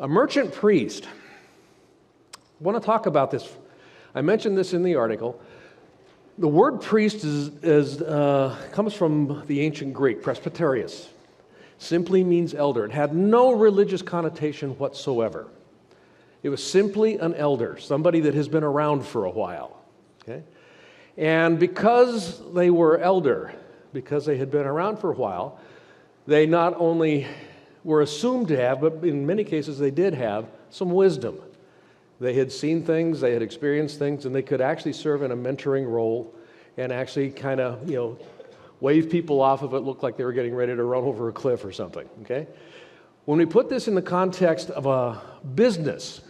A merchant priest. I want to talk about this. I mentioned this in the article. The word priest comes from the ancient Greek, presbyterios. Simply means elder. It had no religious connotation whatsoever. It was simply an elder, somebody that has been around for a while. Okay? And because they were elder, because they had been around for a while, they not only were assumed to have, but in many cases they did have some wisdom. They had seen things, they had experienced things, and they could actually serve in a mentoring role and actually kind of, wave people off if it looked like they were getting ready to run over a cliff or something, okay? When we put this in the context of a business,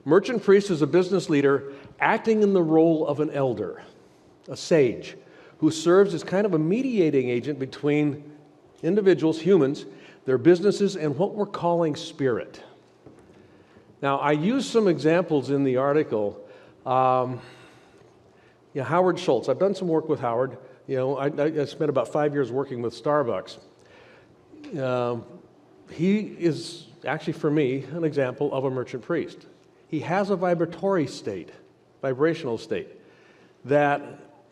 merchant priest is a business leader acting in the role of an elder, a sage, who serves as kind of a mediating agent between individuals, humans, their businesses, and what we're calling spirit. Now, I use some examples in the article. Howard Schultz. I've done some work with Howard. I spent about 5 years working with Starbucks. He is actually, for me, an example of a merchant priest. He has a vibrational state, that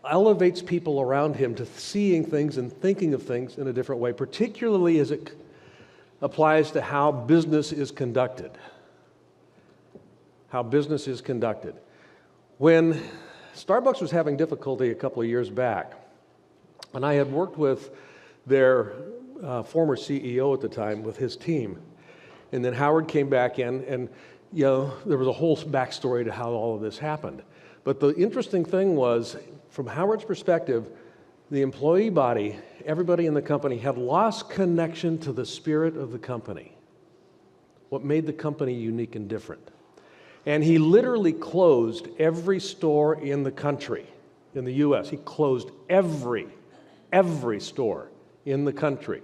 elevates people around him to seeing things and thinking of things in a different way, particularly as it applies to how business is conducted. How business is conducted. When Starbucks was having difficulty a couple of years back, and I had worked with their former CEO at the time with his team, and then Howard came back in, and there was a whole backstory to how all of this happened. But the interesting thing was, from Howard's perspective, the employee body, everybody in the company, had lost connection to the spirit of the company, what made the company unique and different. And he literally closed every store in the country, in the U.S. He closed every store in the country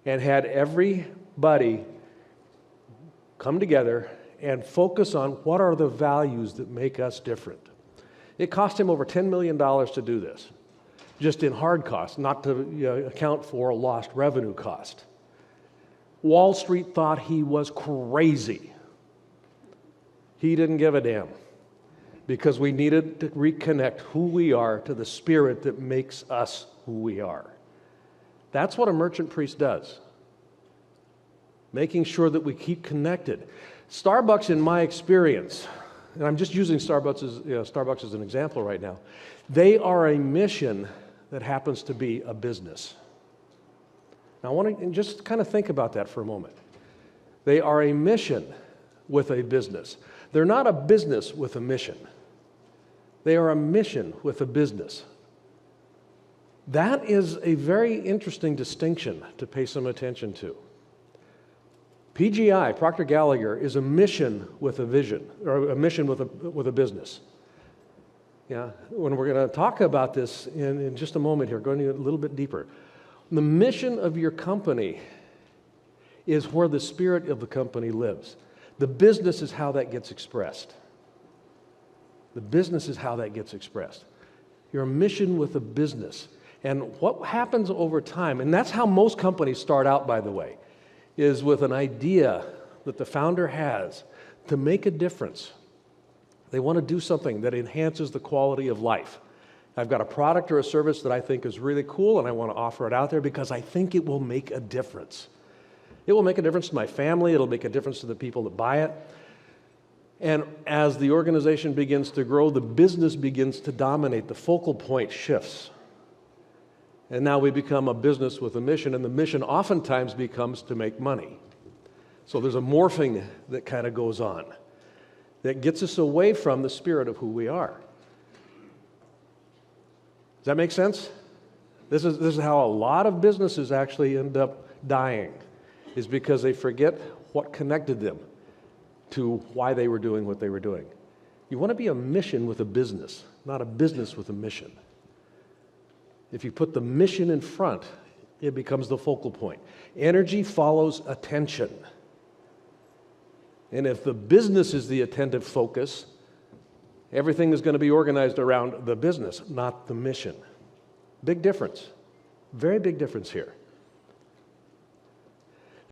and had everybody come together and focus on what are the values that make us different. It cost him over $10 million to do this, just in hard costs, not to account for lost revenue cost. Wall Street thought he was crazy. He didn't give a damn, because we needed to reconnect who we are to the spirit that makes us who we are. That's what a merchant priest does, making sure that we keep connected. Starbucks, in my experience, and I'm just using Starbucks as an example right now, they are a mission that happens to be a business. Now I want to just kind of think about that for a moment. They are a mission with a business. They're not a business with a mission. They are a mission with a business. That is a very interesting distinction to pay some attention to. PGI, Procter Gallagher, is a mission with a vision, or a mission with a business. Yeah, when we're going to talk about this in just a moment here, going a little bit deeper. The mission of your company is where the spirit of the company lives. The business is how that gets expressed. The business is how that gets expressed. You're a mission with a business. And what happens over time, and that's how most companies start out, by the way, is with an idea that the founder has to make a difference. They want to do something that enhances the quality of life. I've got a product or a service that I think is really cool, and I want to offer it out there because I think it will make a difference. It will make a difference to my family. It'll make a difference to the people that buy it. And as the organization begins to grow, the business begins to dominate. The focal point shifts. And now we become a business with a mission, and the mission oftentimes becomes to make money. So there's a morphing that kind of goes on that gets us away from the spirit of who we are. Does that make sense? This is how a lot of businesses actually end up dying, is because they forget what connected them to why they were doing what they were doing. You want to be a mission with a business, not a business with a mission. If you put the mission in front, it becomes the focal point. Energy follows attention. And if the business is the attentive focus, everything is going to be organized around the business, not the mission. Big difference. Very big difference here.